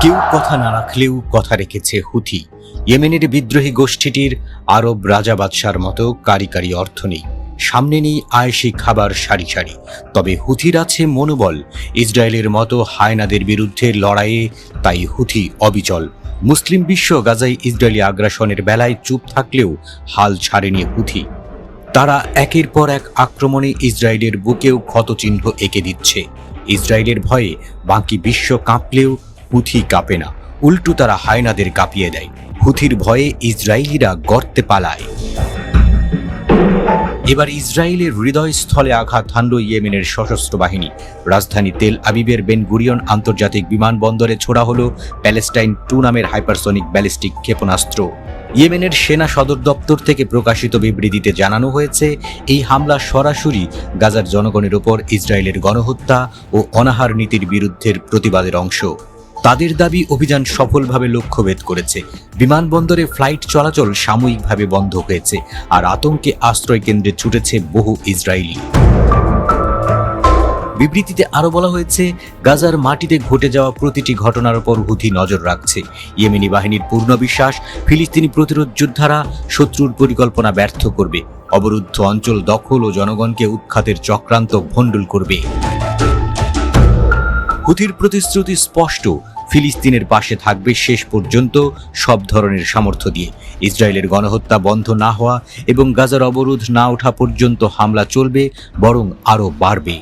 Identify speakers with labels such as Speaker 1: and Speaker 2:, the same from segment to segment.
Speaker 1: কেউ কথা না রাখলেও কথা রেখেছে হুথি। ইয়েমেনের বিদ্রোহী গোষ্ঠীটির আরব রাজা বাদশার মতো কারিকারি অর্থ নেই, সামনে নেই আয়েশি খাবার সারি সারি। তবে হুথির আছে মনোবল। ইসরায়েলের মতো হায়নাদের বিরুদ্ধে লড়াইয়ে তাই হুথি অবিচল। মুসলিম বিশ্ব গাজায় ইসরায়েলি আগ্রাসনের বেলায় চুপ থাকলেও হাল ছাড়েনি হুথি। তারা একের পর এক আক্রমণে ইসরায়েলের বুকেও ক্ষতচিহ্ন এঁকে দিচ্ছে। ইসরায়েলের ভয়ে বাকি বিশ্ব কাঁপলেও হুথি কাঁপে না, উল্টো তারা হায়নাদের কাঁপিয়ে দেয়। হুথির ভয়ে ইসরায়েলিরা গর্তে পালায়। এবার ইসরায়েলের হৃদয়স্থলে আঘাত হানল ইয়েমেনের সশস্ত্র বাহিনী। রাজধানী তেল আবিবের বেন গুরিয়ন আন্তর্জাতিক বিমানবন্দরে ছোড়া হলো প্যালেস্টাইন 2 নামের হাইপারসনিক ব্যালিস্টিক ক্ষেপণাস্ত্র। ইয়েমেনের সেনা সদর দপ্তর থেকে প্রকাশিত বিবৃতিতে জানানো হয়েছে, এই হামলা সরাসরি গাজার জনগণের ওপর ইসরায়েলের গণহত্যা ও অনাহার নীতির বিরুদ্ধের প্রতিবাদের অংশ। তাদের দাবি, অভিযান সফলভাবে লক্ষ্যভেদ করেছে। বিমানবন্দরে ফ্লাইট চলাচল সাময়িকভাবে বন্ধ হয়েছে, আর আতঙ্কে আশ্রয় কেন্দ্রে ছুটেছে বহু ইসরায়েলি। বিবৃতিতে আরও বলা হয়েছে, গাজার মাটিতে ঘটে যাওয়া প্রতিটি ঘটনার উপর হুথি নজর রাখছে। ইয়েমেনি বাহিনীর পূর্ণ বিশ্বাস, ফিলিস্তিনি প্রতিরোধ যোদ্ধারা শত্রুর পরিকল্পনা ব্যর্থ করবে, অবরুদ্ধ অঞ্চল দখল ও জনগণকে উৎখাতের চক্রান্ত ভণ্ডুল করবে। হুথির প্রতিশ্রুতি স্পষ্ট, ফিলিস্তিনের পাশে থাকবে শেষ পর্যন্ত সব ধরনের সামর্থ্য দিয়ে। ইসরায়েলের গণহত্যা বন্ধ না হওয়া এবং গাজার অবরোধ না ওঠা পর্যন্ত হামলা চলবে, বরং আরও বাড়বে।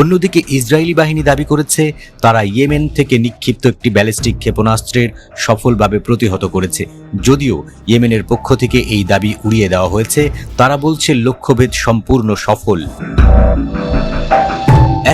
Speaker 1: অন্যদিকে ইসরায়েলি বাহিনী দাবি করেছে, তারা ইয়েমেন থেকে নিক্ষিপ্ত একটি ব্যালিস্টিক ক্ষেপণাস্ত্রের সফলভাবে প্রতিহত করেছে। যদিও ইয়েমেনের পক্ষ থেকে এই দাবি উড়িয়ে দেওয়া হয়েছে, তারা বলছে লক্ষ্যভেদ সম্পূর্ণ সফল।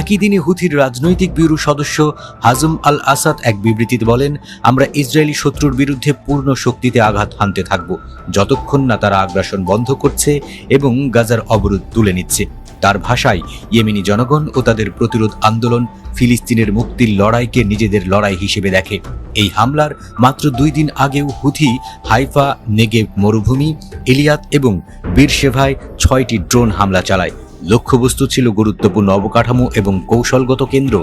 Speaker 1: একই দিনে হুথির রাজনৈতিক ব্যুরো সদস্য হাজম আল আসাদ এক বিবৃতিতে বলেন, আমরা ইসরায়েলি শত্রুর বিরুদ্ধে পূর্ণ শক্তিতে আঘাত হানতে থাকব, যতক্ষণ না তারা আগ্রাসন বন্ধ করছে এবং গাজার অবরোধ তুলে নিচ্ছে। তার ভাষায়, ইয়েমেনি জনগণ ও তাদের প্রতিরোধ আন্দোলন ফিলিস্তিনের মুক্তির লড়াইকে নিজেদের লড়াই হিসেবে দেখে। এই হামলার মাত্র 2 দিন আগেও হুথি হাইফা, নেগেভ মরুভূমি, ইলিয়াত এবং বীরশেভায় 6টি ড্রোন হামলা চালায়। লক্ষ্যবস্তু ছিল গুরুত্বপূর্ণ অবকাঠামো এবং কৌশলগত কেন্দ্র।